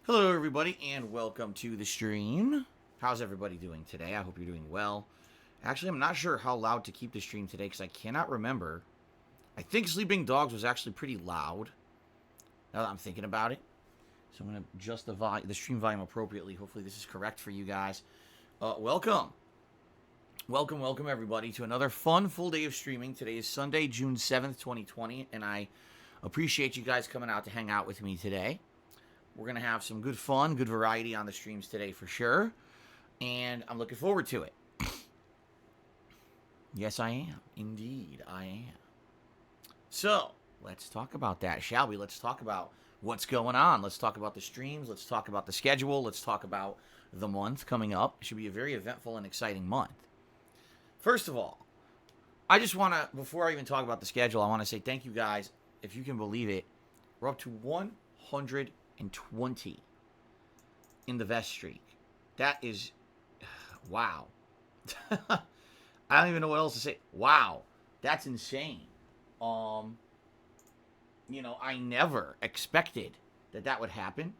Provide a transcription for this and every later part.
Hello, everybody, and welcome to the stream. How's everybody doing today? I hope you're doing well. Actually, I'm not sure how loud to keep the stream today because I cannot remember. I think Sleeping Dogs was actually pretty loud now that I'm thinking about it. So I'm going to adjust the stream volume appropriately. Hopefully, this is correct for you guys. Welcome. Welcome, everybody, to another fun, full day of streaming. Today is Sunday, June 7th, 2020, and I appreciate you guys coming out to hang out with me today. We're going to have some good fun, good variety on the streams today for sure. And I'm looking forward to it. Yes, I am. Indeed, I am. So, let's talk about that, shall we? Let's talk about what's going on. Let's talk about the streams. Let's talk about the schedule. Let's talk about the month coming up. It should be a very eventful and exciting month. First of all, I just want to, before I even talk about the schedule, I want to say thank you guys. If you can believe it, we're up to 120 in the vest streak. That is, wow. I don't even know what else to say. Wow, that's insane. I never expected that would happen.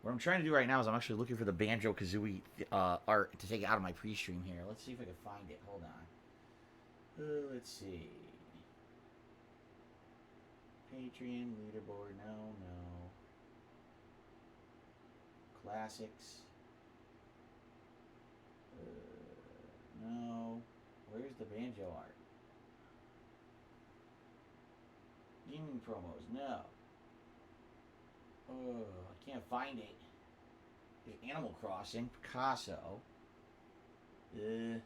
What I'm trying to do right now is I'm actually looking for the Banjo Kazooie art to take it out of my pre-stream here. Let's see if I can find it. Hold on. Let's see. Patreon leaderboard. No. Classics. No. Where's the Banjo art? Gaming promos. No. Oh, I can't find it. There's Animal Crossing. Picasso. Man,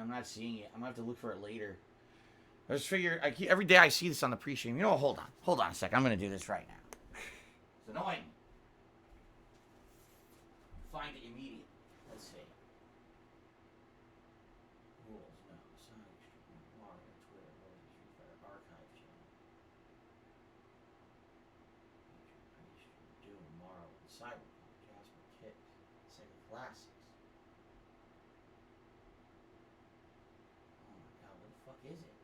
I'm not seeing it. I'm gonna have to look for it later. I just figure every day I see this on the pre-stream. You know what? Hold on a sec. I'm gonna do this right now. It's annoying. Find it immediately. Let's see. Rules. No. Mario, Twitter, Street Fighter, Archive channel. Doom, Mario, Cyberpunk, Jasper, Kit, Sega Classics. Oh my god, what the fuck is it?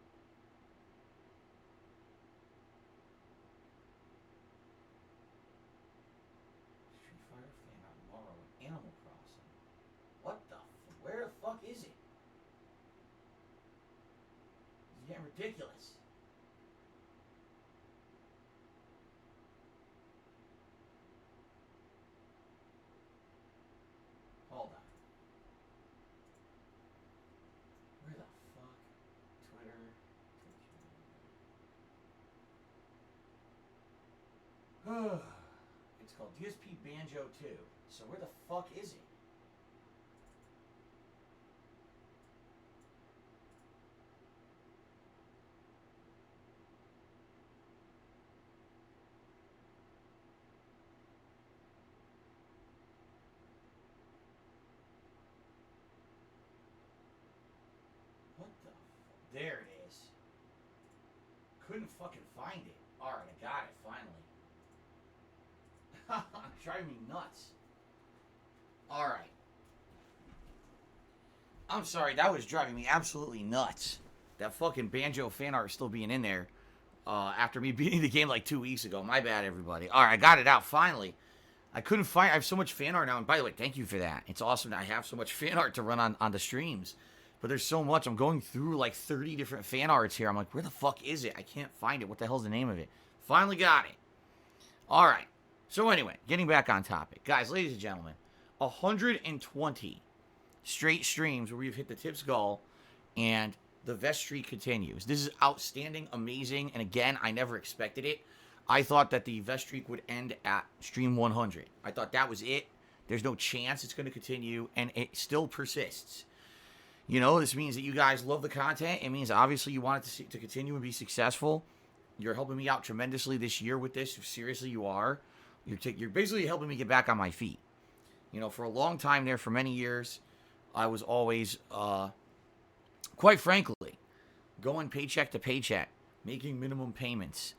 Street Fighter fan art, Mario, Animal Crossing. What the? Where the fuck is it? It's getting ridiculous. Hold on. Where the fuck? Twitter. It's called DSP Banjo 2. So where the fuck is it? What the? There it is. Couldn't fucking find it. Alright, I got it finally. Driving me nuts. Alright. I'm sorry, that was driving me absolutely nuts. That fucking Banjo fan art still being in there after me beating the game like 2 weeks ago. My bad, everybody. Alright, I got it out finally. I couldn't find. I have so much fan art now, and by the way, thank you for that. It's awesome that I have so much fan art to run on the streams. But there's so much. I'm going through like 30 different fan arts here. I'm like, where the fuck is it? I can't find it. What the hell's the name of it? Finally got it. All right. So anyway, getting back on topic, guys, ladies and gentlemen, 120 straight streams where we've hit the tips goal, and the vest streak continues. This is outstanding, amazing, and again, I never expected it. I thought that the vest streak would end at stream 100. I thought that was it. There's no chance it's going to continue, and it still persists. This means that you guys love the content. It means obviously you want it to continue and be successful. You're helping me out tremendously this year with this. Seriously, you are. You're basically helping me get back on my feet. For a long time there, for many years, I was always, quite frankly, going paycheck to paycheck, making minimum payments,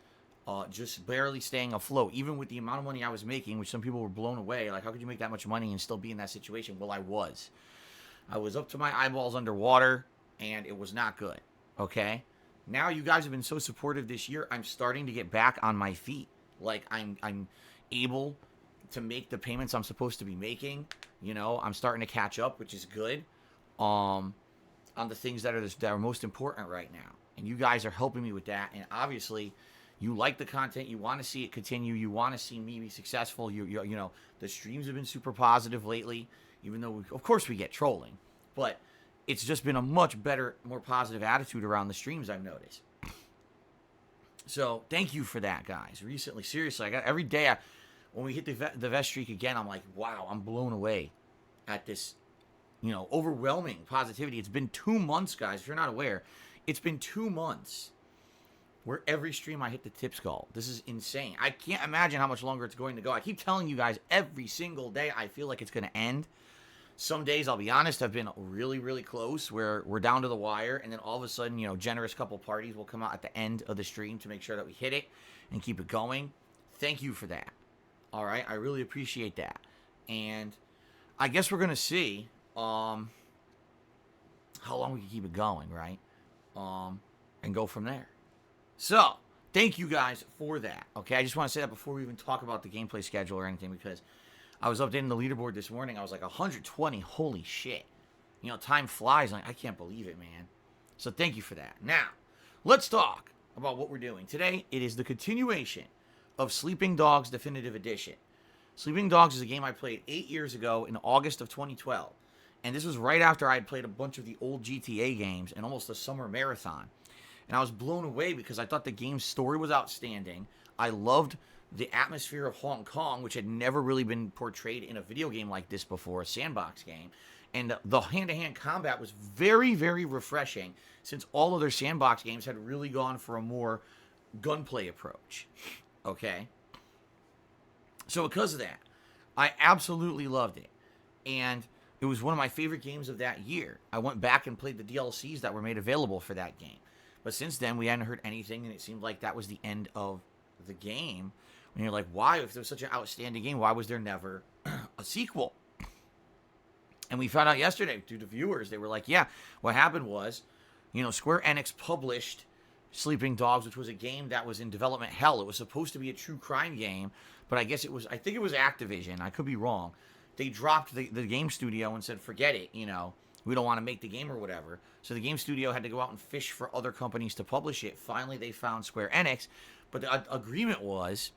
just barely staying afloat, even with the amount of money I was making, which some people were blown away. Like, how could you make that much money and still be in that situation? Well, I was up to my eyeballs underwater. and it was not good. Okay? Now you guys have been so supportive this year, I'm starting to get back on my feet. Like I'm able to make the payments I'm supposed to be making. You know, I'm starting to catch up, which is good. On the things that are most important right now. And you guys are helping me with that. And obviously, you like the content, you want to see it continue, you want to see me be successful. You know, the streams have been super positive lately, even though of course we get trolling, but it's just been a much better, more positive attitude around the streams, I've noticed. So thank you for that, guys. Recently, seriously, I got every day when we hit the vest streak again, I'm like, wow, I'm blown away at this, you know, overwhelming positivity. It's been 2 months, guys. If you're not aware, it's been 2 months where every stream I hit the tip skull. This is insane. I can't imagine how much longer it's going to go. I keep telling you guys every single day I feel like it's going to end. Some days, I'll be honest, I've been really, really close where we're down to the wire, and then all of a sudden, you know, generous couple parties will come out at the end of the stream to make sure that we hit it and keep it going. Thank you for that. All right? I really appreciate that. And I guess we're going to see how long we can keep it going, right? And go from there. So, thank you guys for that, okay? I just want to say that before we even talk about the gameplay schedule or anything, because I was updating the leaderboard this morning. I was like, 120, holy shit. You know, time flies. Like, I can't believe it, man. So, thank you for that. Now, let's talk about what we're doing. Today, it is the continuation of Sleeping Dogs Definitive Edition. Sleeping Dogs is a game I played 8 years ago in August of 2012. And this was right after I had played a bunch of the old GTA games and almost a summer marathon. And I was blown away because I thought the game's story was outstanding. I loved the atmosphere of Hong Kong, which had never really been portrayed in a video game like this before, a sandbox game. And the hand-to-hand combat was very, very refreshing, since all other sandbox games had really gone for a more gunplay approach. Okay? So because of that, I absolutely loved it. And it was one of my favorite games of that year. I went back and played the DLCs that were made available for that game. But since then, we hadn't heard anything, and it seemed like that was the end of the game. And you're like, why? If there was such an outstanding game, why was there never a sequel? And we found out yesterday through the viewers, they were like, yeah, what happened was, you know, Square Enix published Sleeping Dogs, which was a game that was in development hell. It was supposed to be a true crime game, but I think it was Activision. I could be wrong. They dropped the game studio and said, forget it, you know. We don't want to make the game or whatever. So the game studio had to go out and fish for other companies to publish it. Finally, they found Square Enix. But the agreement was,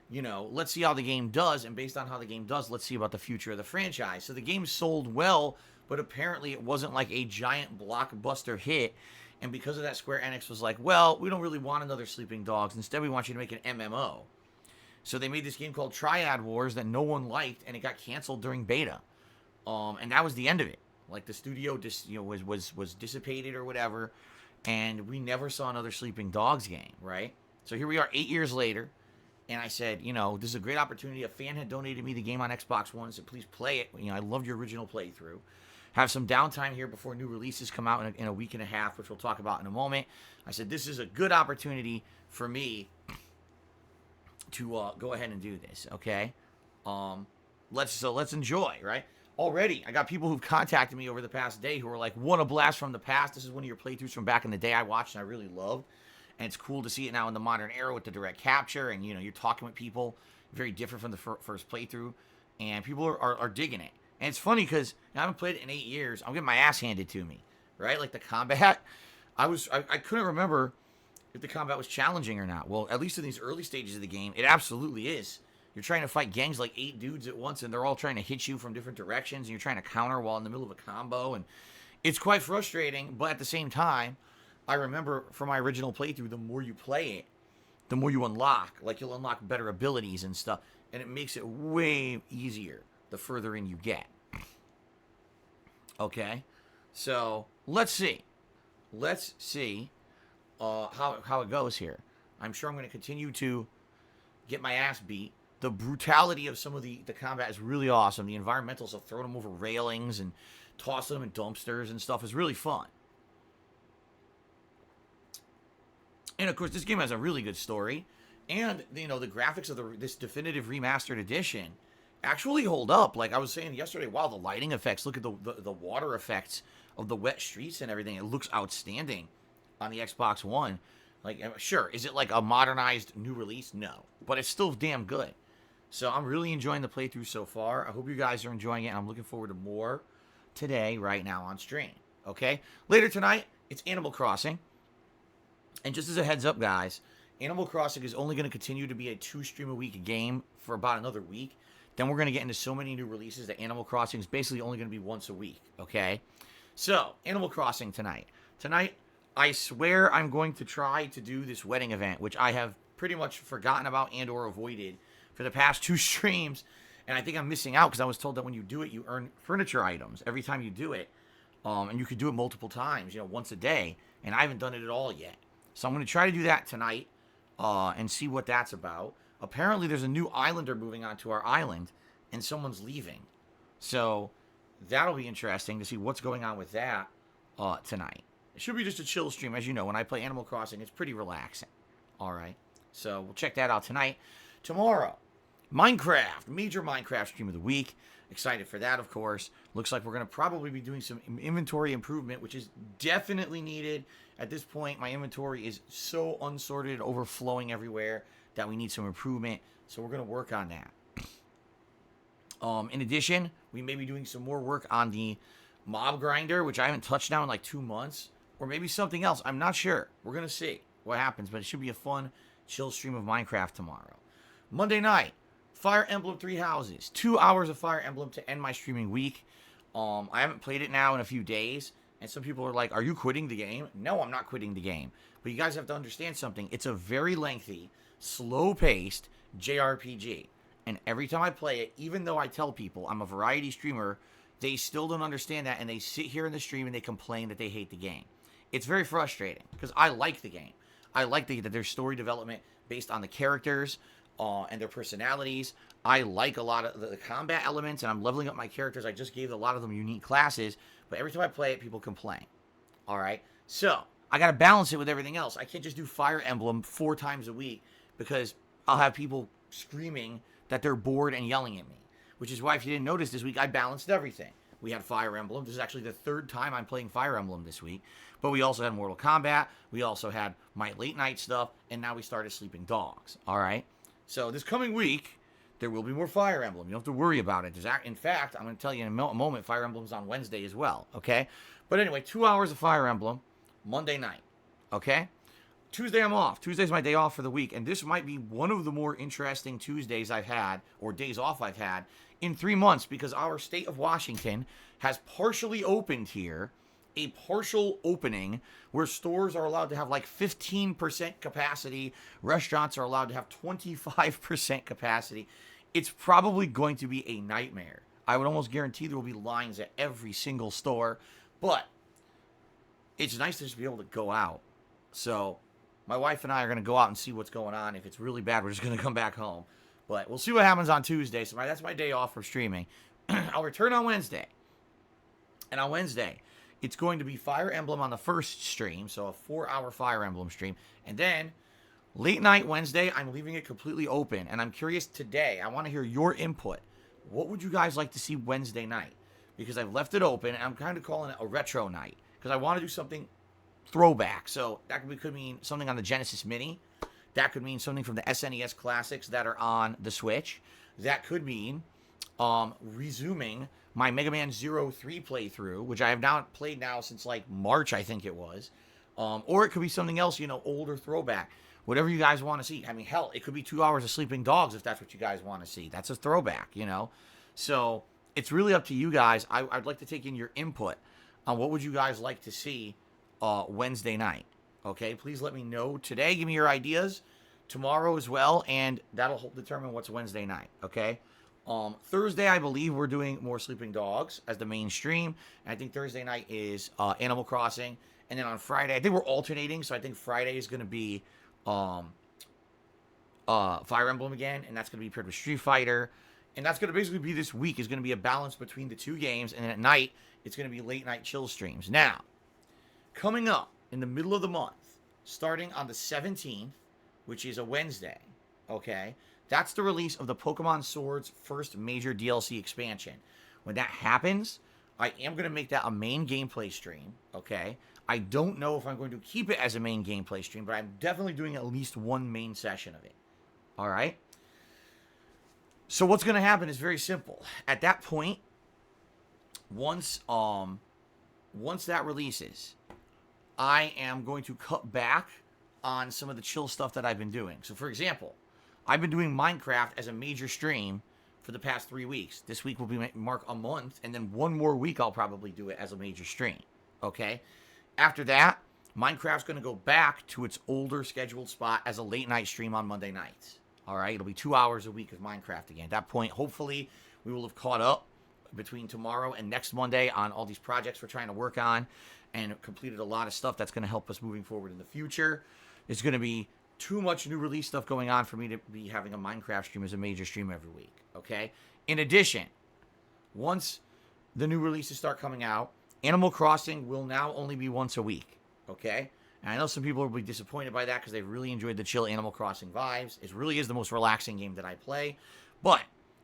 you know, let's see how the game does. And based on how the game does, let's see about the future of the franchise. So the game sold well, but apparently it wasn't like a giant blockbuster hit. And because of that, Square Enix was like, well, we don't really want another Sleeping Dogs. Instead, we want you to make an MMO. So they made this game called Triad Wars that no one liked, and it got canceled during beta. And that was the end of it. Like, the studio just, you know, was dissipated or whatever, and we never saw another Sleeping Dogs game, right? So here we are 8 years later, and I said, you know, this is a great opportunity. A fan had donated me the game on Xbox One, so please play it. You know, I loved your original playthrough. Have some downtime here before new releases come out in a week and a half, which we'll talk about in a moment. I said, this is a good opportunity for me to go ahead and do this, okay? Let's enjoy, right? Already, I got people who've contacted me over the past day who are like, what a blast from the past. This is one of your playthroughs from back in the day I watched and I really loved. And it's cool to see it now in the modern era with the direct capture. And, you know, you're talking with people very different from the first playthrough. And people are digging it. And it's funny because I haven't played it in 8 years. I'm getting my ass handed to me, right? Like the combat. I couldn't remember if the combat was challenging or not. Well, at least in these early stages of the game, it absolutely is. You're trying to fight gangs like 8 dudes at once, and they're all trying to hit you from different directions, and you're trying to counter while in the middle of a combo, and it's quite frustrating, but at the same time, I remember from my original playthrough, the more you play it, the more you unlock. Like, you'll unlock better abilities and stuff, and it makes it way easier the further in you get. Okay? So, let's see. Let's see how it goes here. I'm sure I'm going to continue to get my ass beat. The brutality of some of the combat is really awesome. The environmentals of throwing them over railings and tossing them in dumpsters and stuff is really fun. And, of course, this game has a really good story. And, you know, the graphics of this definitive remastered edition actually hold up. Like I was saying yesterday, wow, the lighting effects. Look at the water effects of the wet streets and everything. It looks outstanding on the Xbox One. Like, sure, is it like a modernized new release? No, but it's still damn good. So I'm really enjoying the playthrough so far. I hope you guys are enjoying it, and I'm looking forward to more today, right now on stream. Okay? Later tonight, it's Animal Crossing. And just as a heads up, guys, Animal Crossing is only going to continue to be a 2-stream-a-week game for about another week. Then we're going to get into so many new releases that Animal Crossing is basically only going to be once a week. Okay? So, Animal Crossing tonight. Tonight, I swear I'm going to try to do this wedding event, which I have pretty much forgotten about and or avoided for the past 2 streams, and I think I'm missing out because I was told that when you do it, you earn furniture items every time you do it, and you could do it multiple times, once a day, and I haven't done it at all yet. So I'm going to try to do that tonight and see what that's about. Apparently, there's a new islander moving onto our island, and someone's leaving. So that'll be interesting to see what's going on with that tonight. It should be just a chill stream. As you know, when I play Animal Crossing, it's pretty relaxing. All right. So we'll check that out tonight. Tomorrow, Minecraft, major Minecraft stream of the week. Excited for that, of course. Looks like we're going to probably be doing some inventory improvement, which is definitely needed. At this point, my inventory is so unsorted, overflowing everywhere, that we need some improvement. So we're going to work on that. In addition, we may be doing some more work on the mob grinder, which I haven't touched now in like 2 months. Or maybe something else. I'm not sure. We're going to see what happens. But it should be a fun, chill stream of Minecraft tomorrow. Monday night, Fire Emblem 3 Houses. 2 hours of Fire Emblem to end my streaming week. I haven't played it now in a few days. And some people are like, are you quitting the game? No, I'm not quitting the game. But you guys have to understand something. It's a very lengthy, slow-paced JRPG. And every time I play it, even though I tell people I'm a variety streamer, they still don't understand that. And they sit here in the stream and they complain that they hate the game. It's very frustrating because I like the game. I like that there's story development based on the characters and their personalities. I like a lot of the combat elements, and I'm leveling up my characters. I just gave a lot of them unique classes, but every time I play it, people complain. All right? So, I got to balance it with everything else. I can't just do Fire Emblem 4 times a week because I'll have people screaming that they're bored and yelling at me, which is why, if you didn't notice this week, I balanced everything. We had Fire Emblem. This is actually the 3rd time I'm playing Fire Emblem this week. But we also had Mortal Kombat. We also had my late night stuff. And now we started Sleeping Dogs. All right? So this coming week, there will be more Fire Emblem. You don't have to worry about it. In fact, I'm going to tell you in a moment, Fire Emblem's on Wednesday as well. Okay? But anyway, 2 hours of Fire Emblem Monday night. Okay? Tuesday I'm off. Tuesday's my day off for the week. And this might be one of the more interesting Tuesdays I've had, or days off I've had, in 3 months, because our state of Washington has partially opened here, a partial opening where stores are allowed to have like 15% capacity, restaurants are allowed to have 25% capacity. It's probably going to be a nightmare. I would almost guarantee there will be lines at every single store, but it's nice to just be able to go out. So my wife and I are going to go out and see what's going on. If it's really bad, we're just going to come back home. But we'll see what happens on Tuesday. So that's my day off from streaming. I'll return on Wednesday. And on Wednesday, it's going to be Fire Emblem on the first stream. So a 4-hour Fire Emblem stream. And then, late night Wednesday, I'm leaving it completely open. And I'm curious today, I want to hear your input. What would you guys like to see Wednesday night? Because I've left it open, and I'm kind of calling it a retro night. Because I want to do something throwback. So that could mean something on the Genesis Mini. That could mean something from the SNES classics that are on the Switch. That could mean resuming my Mega Man 03 playthrough, which I have not played now since like March, I think it was. Or it could be something else, older throwback. Whatever you guys want to see. I mean, hell, it could be 2 hours of Sleeping Dogs if that's what you guys want to see. That's a throwback, So it's really up to you guys. I'd like to take in your input on what would you guys like to see Wednesday night. Okay, please let me know today. Give me your ideas tomorrow as well, and that'll help determine what's Wednesday night. Okay, Thursday I believe we're doing more Sleeping Dogs as the main stream, and I think Thursday night is Animal Crossing, and then on Friday I think we're alternating. So I think Friday is going to be Fire Emblem again, and that's going to be paired with Street Fighter, and that's going to basically be this week is going to be a balance between the 2 games, and then at night it's going to be late night chill streams. Now, coming up in the middle of the month, starting on the 17th, which is a Wednesday, okay? That's the release of the Pokemon Swords first major DLC expansion. When that happens, I am going to make that a main gameplay stream, okay? I don't know if I'm going to keep it as a main gameplay stream, but I'm definitely doing at least one main session of it. All right? So what's going to happen is very simple. At that point, once that releases, I am going to cut back on some of the chill stuff that I've been doing. So for example, I've been doing Minecraft as a major stream for the past 3 weeks. This week will be mark a month, and then one more week I'll probably do it as a major stream. Okay? After that, Minecraft's going to go back to its older scheduled spot as a late night stream on Monday nights. All right? It'll be 2 hours a week of Minecraft again. At that point, hopefully, we will have caught up between tomorrow and next Monday on all these projects we're trying to work on and completed a lot of stuff that's going to help us moving forward in the future. It's going to be too much new release stuff going on for me to be having a Minecraft stream as a major stream every week, okay? In addition, once the new releases start coming out, Animal Crossing will now only be once a week, okay? And I know some people will be disappointed by that because they've really enjoyed the chill Animal Crossing vibes. It really is the most relaxing game that I play. But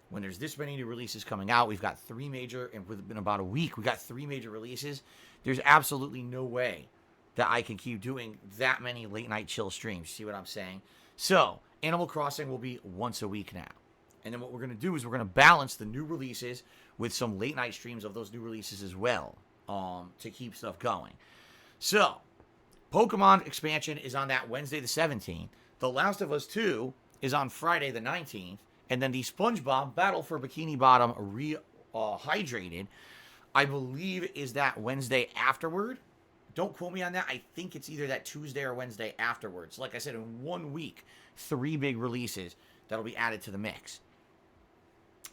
when there's this many new releases coming out, we've got 3 major, and within about a week, we got 3 major releases. There's absolutely no way that I can keep doing that many late night chill streams. See what I'm saying? So, Animal Crossing will be once a week now. And then what we're going to do is we're going to balance the new releases with some late night streams of those new releases as well, to keep stuff going. So, Pokemon expansion is on that Wednesday the 17th. The Last of Us 2 is on Friday the 19th. And then the SpongeBob Battle for Bikini Bottom Rehydrated, I believe, is that Wednesday afterward. Don't quote me on that. I think it's either that Tuesday or Wednesday afterwards. Like I said, in 1 week, 3 big releases that'll be added to the mix.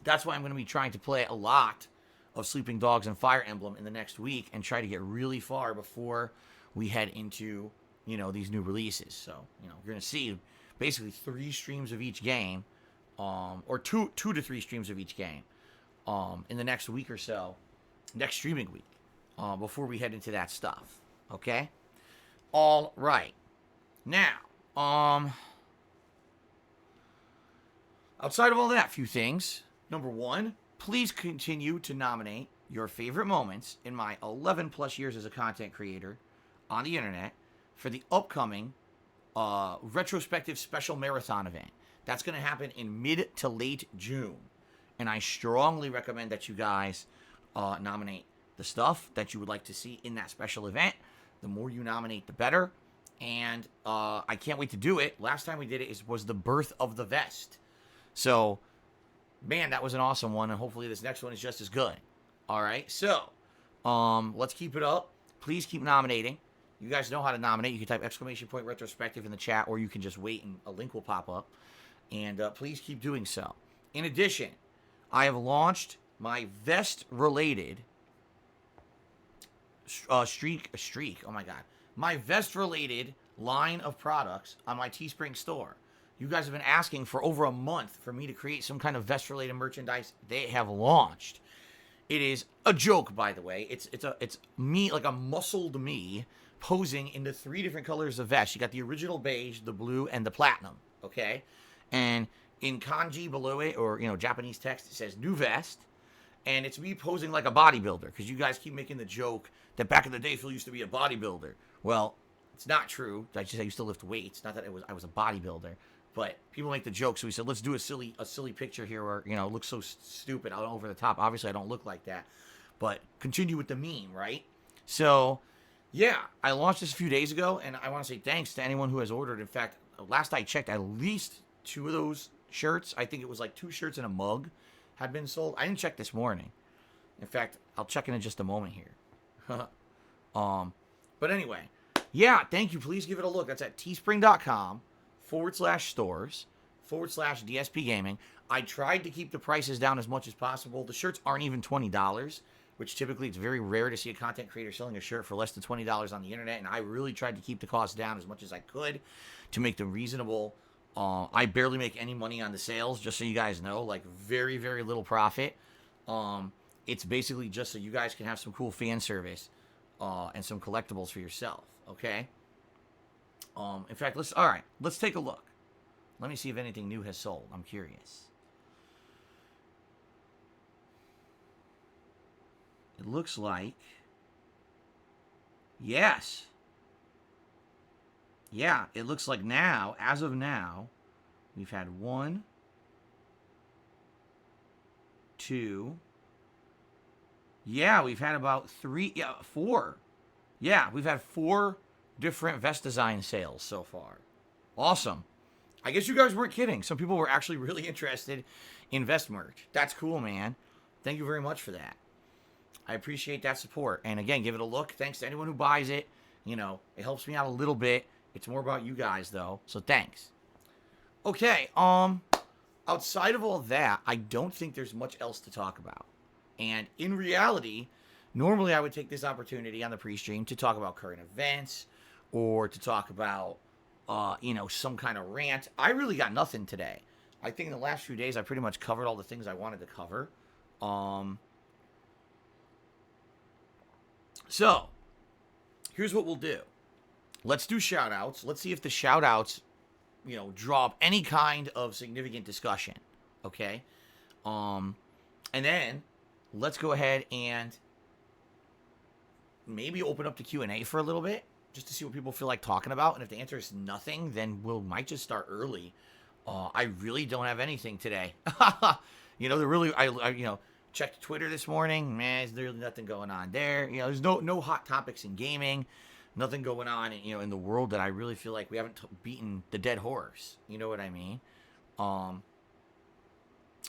That's why I'm going to be trying to play a lot of Sleeping Dogs and Fire Emblem in the next week and try to get really far before we head into, these new releases. So, you're going to see basically 3 streams of each game, or two to 3 streams of each game, in the next week or so, next streaming week, before we head into that stuff. Okay? All right. Now, outside of all that, few things. Number 1, please continue to nominate your favorite moments in my 11 plus years as a content creator on the internet for the upcoming retrospective special marathon event. That's going to happen in mid to late June. And I strongly recommend that you guys nominate the stuff that you would like to see in that special event. The more you nominate, the better. And I can't wait to do it. Last time we did it was the birth of the vest. So, man, that was an awesome one. And hopefully this next one is just as good. All right. So, let's keep it up. Please keep nominating. You guys know how to nominate. You can type !retrospective in the chat, or you can just wait and a link will pop up. And please keep doing so. In addition, I have launched my vest-related my vest-related line of products on my Teespring store. You guys have been asking for over a month for me to create some kind of vest-related merchandise. They have launched. It is a joke, by the way. It's me, like a muscled me, posing in the 3 different colors of vest. You got the original beige, the blue, and the platinum. Okay, and in kanji below it, or Japanese text, it says "new vest," and it's me posing like a bodybuilder, because you guys keep making the joke that back in the day Phil used to be a bodybuilder. Well, it's not true. I used to lift weights. Not that I was a bodybuilder, but people make the joke. So we said, let's do a silly picture here where it looks so stupid, out over the top. Obviously, I don't look like that, but continue with the meme, right? So, yeah, I launched this a few days ago, and I want to say thanks to anyone who has ordered. In fact, last I checked, at least 2 of those shirts, I think it was like 2 shirts and a mug, had been sold. I didn't check this morning. In fact, I'll check in just a moment here. But anyway, yeah, thank you. Please give it a look. That's at teespring.com/stores/DSPGaming. I tried to keep the prices down as much as possible. The shirts aren't even $20, which typically it's very rare to see a content creator selling a shirt for less than $20 on the internet. And I really tried to keep the cost down as much as I could to make them reasonable. I barely make any money on the sales, just so you guys know, like very, very little profit. It's basically just so you guys can have some cool fan service and some collectibles for yourself, okay? In fact, let's take a look. Let me see if anything new has sold. I'm curious. It looks like, yes. Yeah, it looks like now, as of now, we've had 1, 2. Yeah, we've had about 3, 4. Yeah, we've had 4 different vest design sales so far. Awesome. I guess you guys weren't kidding. Some people were actually really interested in vest merch. That's cool, man. Thank you very much for that. I appreciate that support. And again, give it a look. Thanks to anyone who buys it. You know, it helps me out a little bit. It's more about you guys, though. So thanks. Okay, outside of all that, I don't think there's much else to talk about. And in reality, normally I would take this opportunity on the pre-stream to talk about current events or to talk about, some kind of rant. I really got nothing today. I think in the last few days I pretty much covered all the things I wanted to cover. So, here's what we'll do. Let's do shout-outs. Let's see if the shout-outs, draw up any kind of significant discussion. Okay? And then, let's go ahead and maybe open up the Q&A for a little bit, just to see what people feel like talking about. And if the answer is nothing, then might just start early. I really don't have anything today. I checked Twitter this morning. Man, there's really nothing going on there. There's no hot topics in gaming. Nothing going on, in the world that I really feel like we haven't beaten the dead horse. You know what I mean?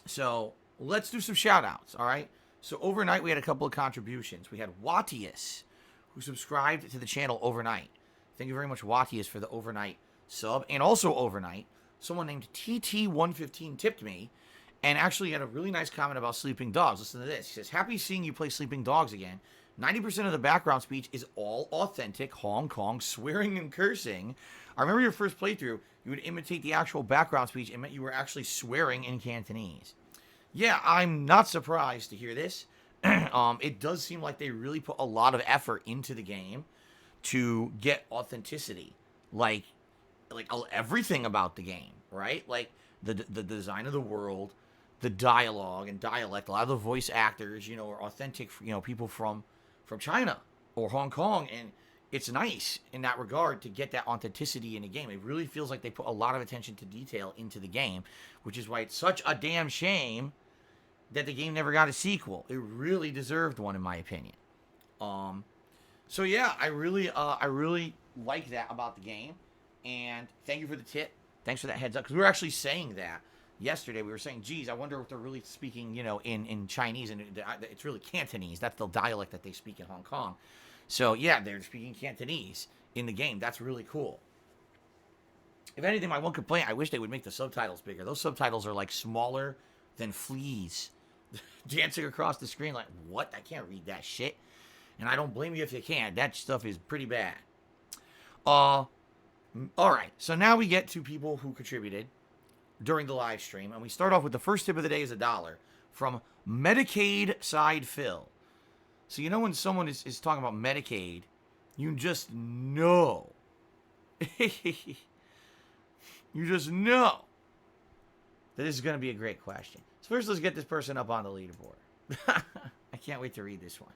So let's do some shout outs. All right. So overnight we had a couple of contributions. We had Wattius, who subscribed to the channel overnight. Thank you very much, Wattius, for the overnight sub. And also overnight, someone named TT115 tipped me and actually had a really nice comment about Sleeping Dogs. Listen to this. He says, happy seeing you play Sleeping Dogs again. 90% of the background speech is all authentic Hong Kong swearing and cursing. I remember your first playthrough, you would imitate the actual background speech. It meant you were actually swearing in Cantonese. Yeah, I'm not surprised to hear this. It does seem like they really put a lot of effort into the game to get authenticity. Like everything about the game, right? Like the design of the world, the dialogue and dialect. A lot of the voice actors, are authentic, people from China or Hong Kong. And it's nice in that regard to get that authenticity in the game. It really feels like they put a lot of attention to detail into the game, which is why it's such a damn shame that the game never got a sequel. It really deserved one, in my opinion. So yeah, I really like that about the game. And thank you for the tip. Thanks for that heads up. Because we were actually saying that yesterday. We were saying, geez, I wonder if they're really speaking, in Chinese. And it's really Cantonese. That's the dialect that they speak in Hong Kong. So yeah, they're speaking Cantonese in the game. That's really cool. If anything, my one complaint, I wish they would make the subtitles bigger. Those subtitles are like smaller than fleas dancing across the screen. Like, what? I can't read that shit. And I don't blame you if you can't. That stuff is pretty bad. All right. So now we get to people who contributed during the live stream. And we start off with the first tip of the day is $1 from Medicaid Side Phil. So when someone is talking about Medicaid, you just know. You just know that this is going to be a great question. So first, let's get this person up on the leaderboard. I can't wait to read this one.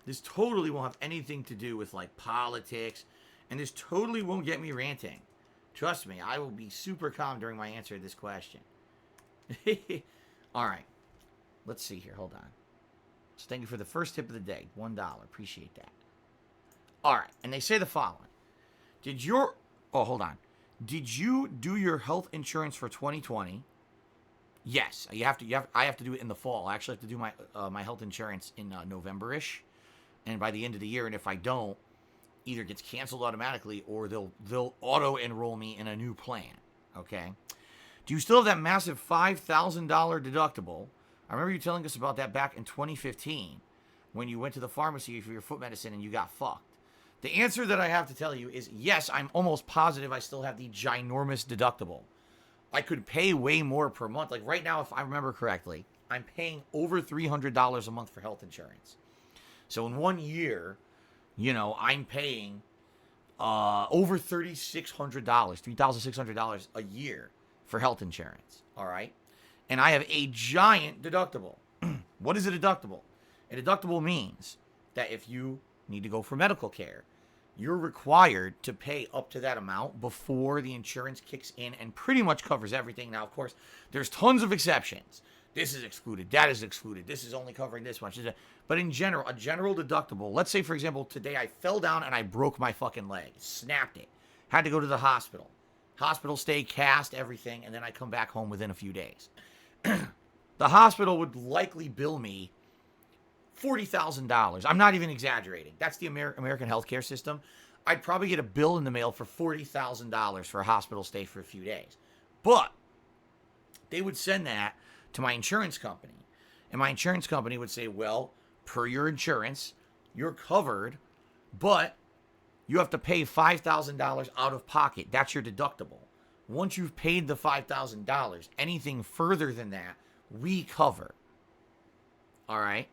This totally won't have anything to do with like politics, and this totally won't get me ranting. Trust me, I will be super calm during my answer to this question. All right. Let's see here. Hold on. So thank you for the first tip of the day. $1. Appreciate that. All right. And they say the following. Hold on. Did you do your health insurance for 2020? Yes. I have to do it in the fall. I actually have to do my health insurance in November-ish. And by the end of the year, and if I don't, either gets canceled automatically or they'll auto-enroll me in a new plan. Okay? Do you still have that massive $5,000 deductible? I remember you telling us about that back in 2015 when you went to the pharmacy for your foot medicine and you got fucked. The answer that I have to tell you is yes, I'm almost positive I still have the ginormous deductible. I could pay way more per month. Like right now, if I remember correctly, I'm paying over $300 a month for health insurance. So in 1 year, I'm paying over $3,600, $3,600 a year for health insurance. All right. and I have a giant deductible. What is a deductible? A deductible means that if you need to go for medical care, you're required to pay up to that amount before the insurance kicks in and pretty much covers everything. Now, of course, there's tons of exceptions. This is excluded. That is excluded. This is only covering this much. But in general, a general deductible, let's say, for example, today I fell down and I broke my fucking leg, snapped it, had to go to the hospital. Hospital stay, cast, everything, and then I come back home within a few days. The hospital would likely bill me $40,000. I'm not even exaggerating. That's the American healthcare system. I'd probably get a bill in the mail for $40,000 for a hospital stay for a few days. But they would send that to my insurance company. And my insurance company would say, well, per your insurance, you're covered, but you have to pay $5,000 out of pocket. That's your deductible. Once you've paid the $5,000, anything further than that, we cover. All right?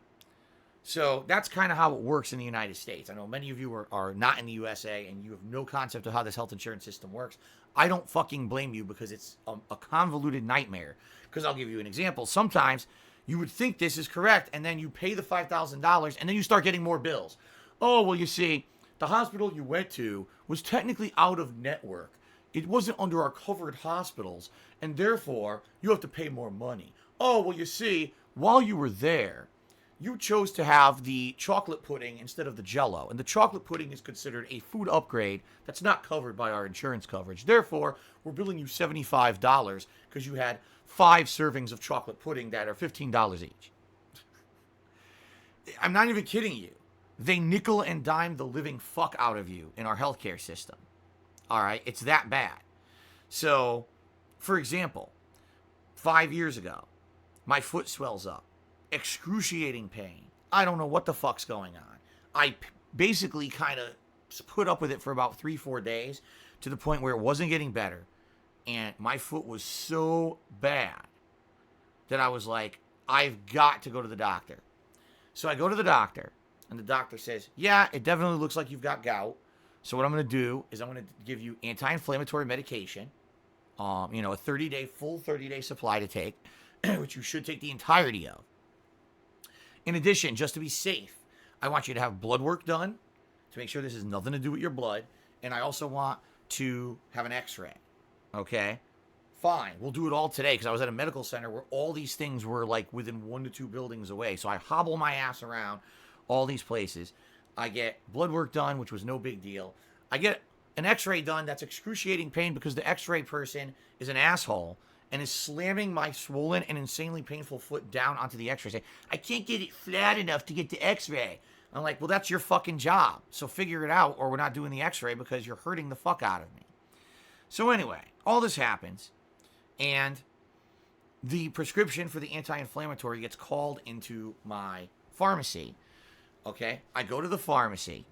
So that's kind of how it works in the United States. I know many of you are not in the USA and you have no concept of how this health insurance system works. I don't fucking blame you because it's a convoluted nightmare. Because I'll give you an example. Sometimes you would think this is correct and then you pay the $5,000 and then you start getting more bills. Oh, well, you see, the hospital you went to was technically out of network. It wasn't under our covered hospitals and therefore you have to pay more money. Oh, well, you see, while you were there, you chose to have the chocolate pudding instead of the Jell-O. And the chocolate pudding is considered a food upgrade that's not covered by our insurance coverage. Therefore, we're billing you $75 because you had 5 servings of chocolate pudding that are $15 each. I'm not even kidding you. They nickel and dime the living fuck out of you in our healthcare system. All right? It's that bad. So, for example, 5 years ago, my foot swells up. Excruciating pain. I don't know what the fuck's going on. I basically kind of put up with it for about 3-4 days to the point where it wasn't getting better. And my foot was so bad that I was like, I've got to go to the doctor. So I go to the doctor and the doctor says, yeah, it definitely looks like you've got gout. So what I'm going to do is I'm going to give you anti-inflammatory medication, a 30-day, full 30-day supply to take, which you should take the entirety of. In addition, just to be safe, I want you to have blood work done to make sure this has nothing to do with your blood. And I also want to have an x-ray. Okay? Fine. We'll do it all today because I was at a medical center where all these things were like within 1 to 2 buildings away. So I hobble my ass around all these places. I get blood work done, which was no big deal. I get an x-ray done. That's excruciating pain because the x-ray person is an asshole and is slamming my swollen and insanely painful foot down onto the x-ray. Saying, I can't get it flat enough to get the x-ray. I'm like, well, that's your fucking job. So figure it out or we're not doing the x-ray because you're hurting the fuck out of me. So anyway, all this happens and the prescription for the anti-inflammatory gets called into my pharmacy. Okay? I go to the pharmacy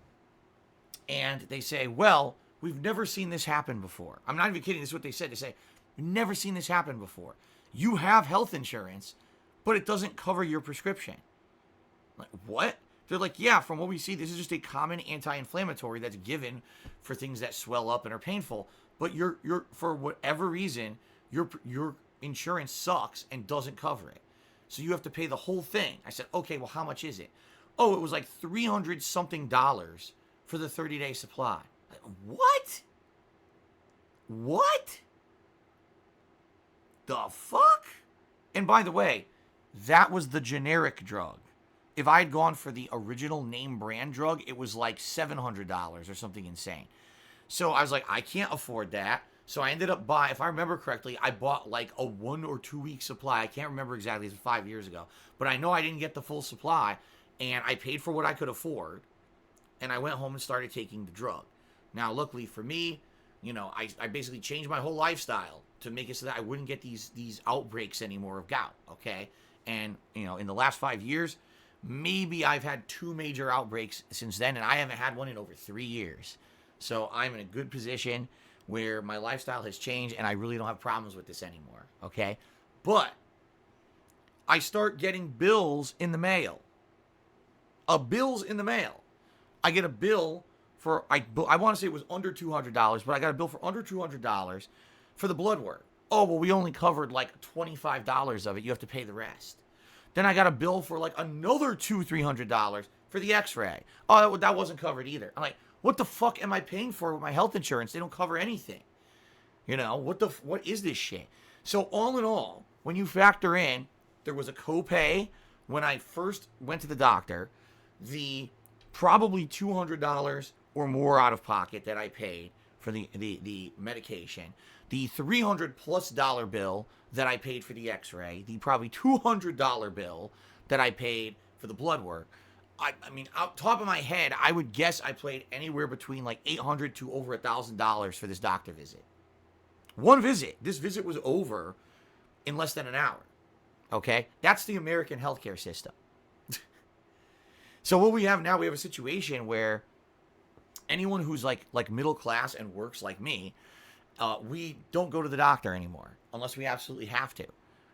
and they say, well, we've never seen this happen before. I'm not even kidding. This is what they said. They say, we've never seen this happen before. You have health insurance, but it doesn't cover your prescription. Like, what? They're like, yeah, from what we see, this is just a common anti-inflammatory that's given for things that swell up and are painful. But you're for whatever reason, your insurance sucks and doesn't cover it. So you have to pay the whole thing. I said, okay, well, how much is it? Oh, it was like $300 something for the 30-day supply. Like, what? What? The fuck? And by the way, that was the generic drug. If I had gone for the original name brand drug, it was like $700 or something insane. So I was like, I can't afford that. So I ended up buying, if I remember correctly, I bought like a 1 or 2 week supply. I can't remember exactly. It was 5 years ago. But I know I didn't get the full supply. And I paid for what I could afford. And I went home and started taking the drug. Now, luckily for me, I basically changed my whole lifestyle to make it so that I wouldn't get these outbreaks anymore of gout, okay? And, in the last 5 years, maybe I've had 2 major outbreaks since then, and I haven't had one in over 3 years. So I'm in a good position where my lifestyle has changed, and I really don't have problems with this anymore, okay? But I start getting bills in the mail. Bills in the mail. I get a bill for, I want to say it was under $200, but I got a bill for under $200 for the blood work. Oh, well, we only covered like $25 of it. You have to pay the rest. Then I got a bill for like another $200-300 for the x-ray. Oh, that wasn't covered either. I'm like, what the fuck am I paying for with my health insurance? They don't cover anything. You know, what is this shit? So all in all, when you factor in, there was a copay when I first went to the doctor, the probably $200 or more out of pocket that I paid for the medication, the $300+ bill that I paid for the x-ray, the probably $200 bill that I paid for the blood work. I mean, out top of my head, I would guess I paid anywhere between like $800 to over $1,000 for this doctor visit. One visit. This visit was over in less than an hour. Okay? That's the American healthcare system. So what we have now, we have a situation where anyone who's like middle class and works like me, we don't go to the doctor anymore unless we absolutely have to,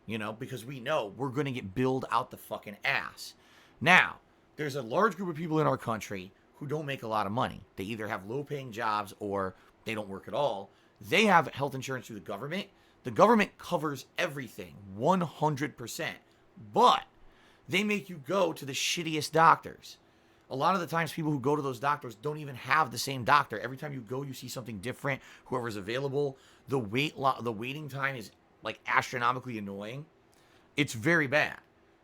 you know, because we know we're going to get billed out the fucking ass. Now, there's a large group of people in our country who don't make a lot of money. They either have low-paying jobs or they don't work at all. They have health insurance through the government. The government covers everything, 100%. But they make you go to the shittiest doctors. A lot of the times people who go to those doctors don't even have the same doctor. Every time you go, you see something different. Whoever's available. The waiting time is like astronomically annoying. It's very bad.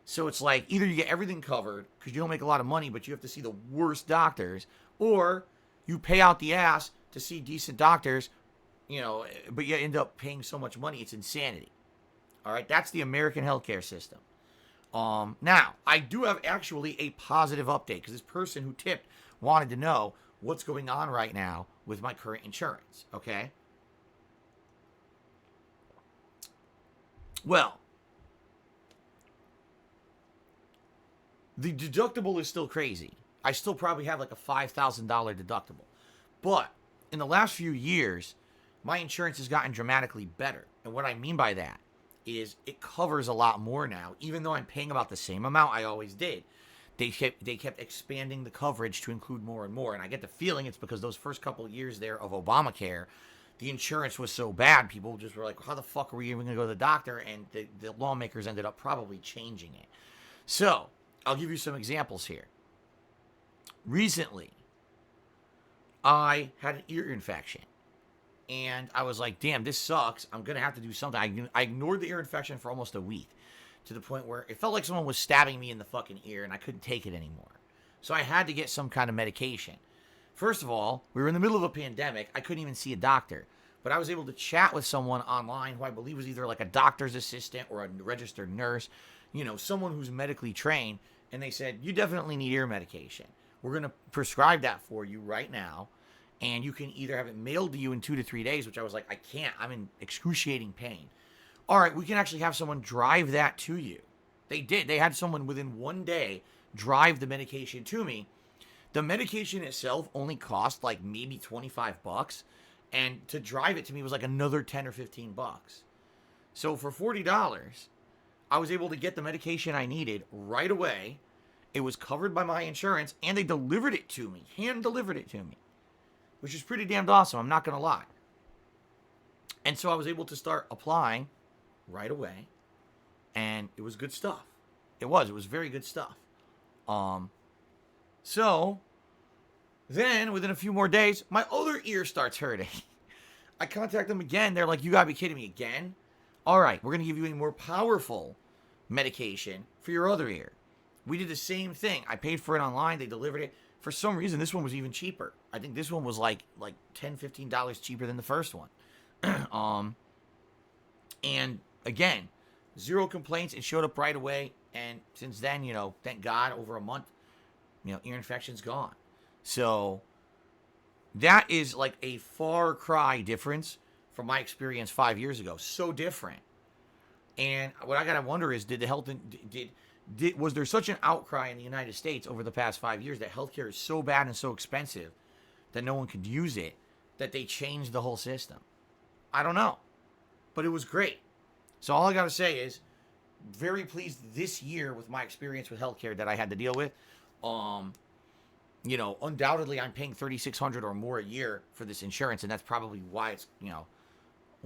So it's like either you get everything covered because you don't make a lot of money, but you have to see the worst doctors, or you pay out the ass to see decent doctors, you know, but you end up paying so much money, it's insanity. All right, that's the American healthcare system. Now, I do have actually a positive update because this person who tipped wanted to know what's going on right now with my current insurance, okay? Well, the deductible is still crazy. I still probably have like a $5,000 deductible. But in the last few years, my insurance has gotten dramatically better. And what I mean by that is it covers a lot more now, even though I'm paying about the same amount I always did. They kept expanding the coverage to include more and more. And I get the feeling it's because those first couple of years there of Obamacare, the insurance was so bad, people just were like, how the fuck are we even going to go to the doctor? And the lawmakers ended up probably changing it. So, I'll give you some examples here. Recently, I had an ear infection. And I was like, damn, this sucks. I'm going to have to do something. I ignored the ear infection for almost a week to the point where it felt like someone was stabbing me in the fucking ear and I couldn't take it anymore. So I had to get some kind of medication. First of all, we were in the middle of a pandemic. I couldn't even see a doctor. But I was able to chat with someone online who I believe was either like a doctor's assistant or a registered nurse, you know, someone who's medically trained. And they said, you definitely need ear medication. We're going to prescribe that for you right now. And you can either have it mailed to you in 2 to 3 days, which I was like, I can't. I'm in excruciating pain. All right, we can actually have someone drive that to you. They did. They had someone within 1 day drive the medication to me. The medication itself only cost like maybe $25. And to drive it to me was like another $10 or $15. So for $40, I was able to get the medication I needed right away. It was covered by my insurance, and they delivered it to me. Hand delivered it to me. Which is pretty damned awesome, I'm not going to lie. And so I was able to start applying right away. And it was good stuff. It was very good stuff. So, then, within a few more days, my other ear starts hurting. I contact them again. They're like, you got to be kidding me again? All right, we're going to give you a more powerful medication for your other ear. We did the same thing. I paid for it online. They delivered it. For some reason, this one was even cheaper. I think this one was like $10, $15 cheaper than the first one. And again, zero complaints. It showed up right away. And since then, you know, thank God, over a month, you know, ear infection's gone. So that is like a far cry difference from my experience 5 years ago. So different. And what I gotta wonder is, did the health was there such an outcry in the United States over the past 5 years that healthcare is so bad and so expensive that no one could use it, that they changed the whole system? I don't know. But it was great. So all I got to say is, very pleased this year with my experience with healthcare that I had to deal with. You know, undoubtedly I'm paying $3,600 or more a year for this insurance, and that's probably why it's, you know,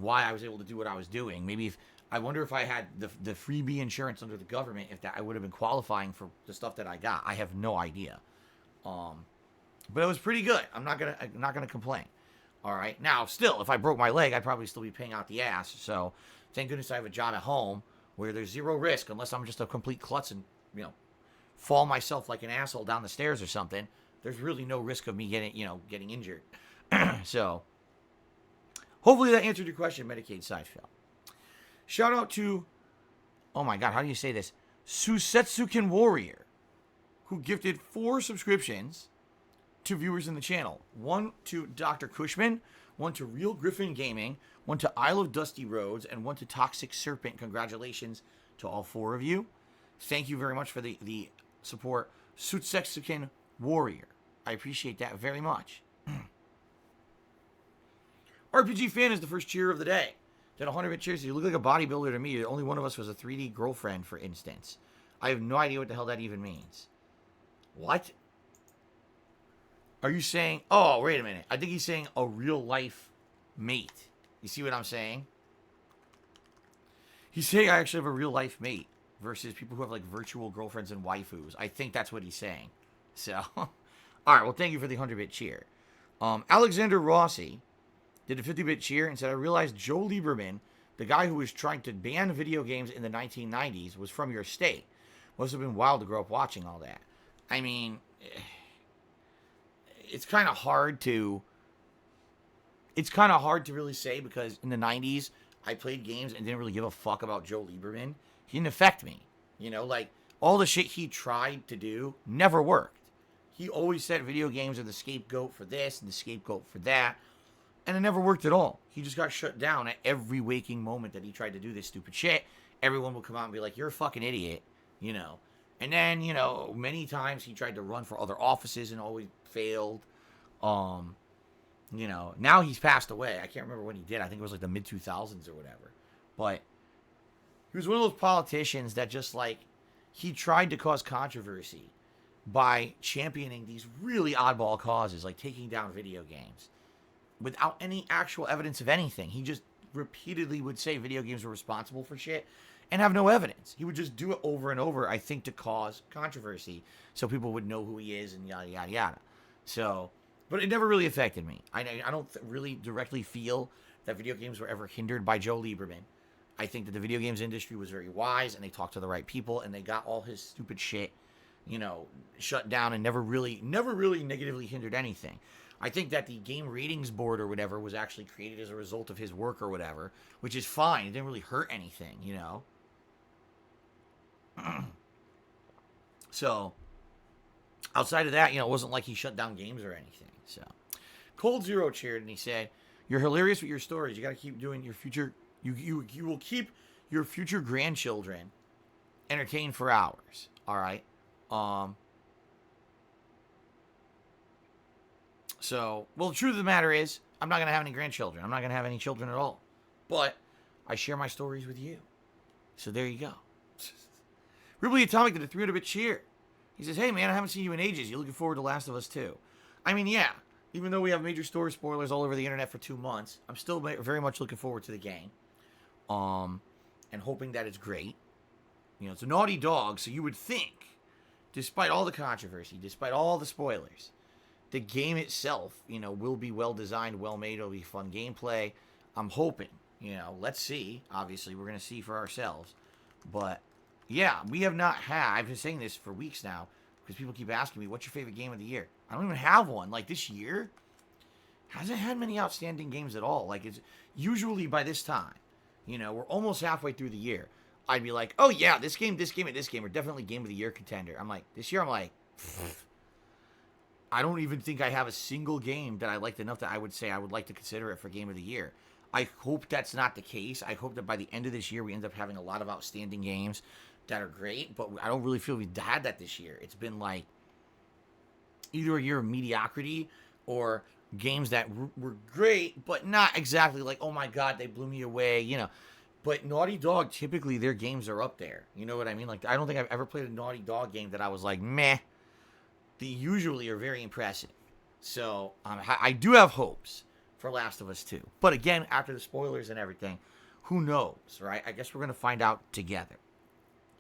why I was able to do what I was doing. Maybe if I wonder if I had the freebie insurance under the government, if that I would have been qualifying for the stuff that I got. I have no idea. But it was pretty good. I'm not gonna complain. All right. Now, still, if I broke my leg, I'd probably still be paying out the ass. So, thank goodness I have a job at home where there's zero risk, unless I'm just a complete klutz and fall myself like an asshole down the stairs or something. There's really no risk of me getting injured. So, hopefully that answered your question, Medicaid Sidefell. Shout out to, oh my God, how do you say this? Susetsuken Warrior, who gifted 4 subscriptions to viewers in the channel. 1 to Dr. Cushman, 1 to Real Griffin Gaming, 1 to Isle of Dusty Roads, and 1 to Toxic Serpent. Congratulations to all 4 of you. Thank you very much for the support. Susetsuken Warrior. I appreciate that very much. RPG Fan is the first cheer of the day. Did 100-bit cheers. You look like a bodybuilder to me. The only one of us was a 3D girlfriend, for instance. I have no idea what the hell that even means. What? Are you saying... Oh, wait a minute. I think he's saying a real-life mate. You see what I'm saying? He's saying I actually have a real-life mate versus people who have, like, virtual girlfriends and waifus. I think that's what he's saying. So, all right. Well, thank you for the 100-bit cheer. Alexander Rossi did a 50-bit cheer and said, I realized Joe Lieberman, the guy who was trying to ban video games in the 1990s, was from your state. Must have been wild to grow up watching all that. I mean... It's kind of hard to really say, because in the 90s, I played games and didn't really give a fuck about Joe Lieberman. He didn't affect me. Like, all the shit he tried to do never worked. He always said video games are the scapegoat for this and the scapegoat for that. And it never worked at all. He just got shut down at every waking moment that he tried to do this stupid shit. Everyone would come out and be like, you're a fucking idiot, And then, many times he tried to run for other offices and always failed. Now he's passed away. I can't remember when he did. I think it was like the mid-2000s or whatever. But he was one of those politicians that just, like, he tried to cause controversy by championing these really oddball causes, like taking down video games, without any actual evidence of anything. He just repeatedly would say video games were responsible for shit and have no evidence. He would just do it over and over, I think, to cause controversy so people would know who he is and yada, yada, yada. So, but it never really affected me. I don't really directly feel that video games were ever hindered by Joe Lieberman. I think that the video games industry was very wise, and they talked to the right people, and they got all his stupid shit, shut down, and never really negatively hindered anything. I think that the Game Ratings Board or whatever was actually created as a result of his work or whatever, which is fine. It didn't really hurt anything, So, outside of that, it wasn't like he shut down games or anything. So, Cold Zero cheered and he said, "You're hilarious with your stories. You got to keep doing your future. You will keep your future grandchildren entertained for hours. All right. So, well, the truth of the matter is, I'm not gonna have any grandchildren. I'm not gonna have any children at all. But I share my stories with you. So there you go." Ripley Atomic did a 300-bit cheer. He says, "Hey, man, I haven't seen you in ages. You looking forward to Last of Us 2? I mean, yeah. Even though we have major story spoilers all over the internet for 2 months, I'm still very much looking forward to the game. And hoping that it's great. It's a Naughty Dog, so you would think, despite all the controversy, despite all the spoilers, the game itself, will be well designed, well made. It'll be fun gameplay. I'm hoping. Let's see. Obviously, we're going to see for ourselves. But yeah, we have not had, I've been saying this for weeks now, because people keep asking me, what's your favorite game of the year? I don't even have one. Like, this year hasn't had many outstanding games at all. Like, it's usually by this time, we're almost halfway through the year. I'd be like, oh yeah, this game, and this game are definitely game of the year contender. I'm like, this year I'm like, I don't even think I have a single game that I liked enough that I would say I would like to consider it for game of the year. I hope that's not the case. I hope that by the end of this year, we end up having a lot of outstanding games that are great, but I don't really feel we've had that this year. It's been like either a year of mediocrity or games that were great, but not exactly like, oh my God, they blew me away, But Naughty Dog, typically their games are up there. You know what I mean? Like, I don't think I've ever played a Naughty Dog game that I was like, meh. They usually are very impressive. So, I do have hopes for Last of Us 2. But again, after the spoilers and everything, who knows, right? I guess we're going to find out together.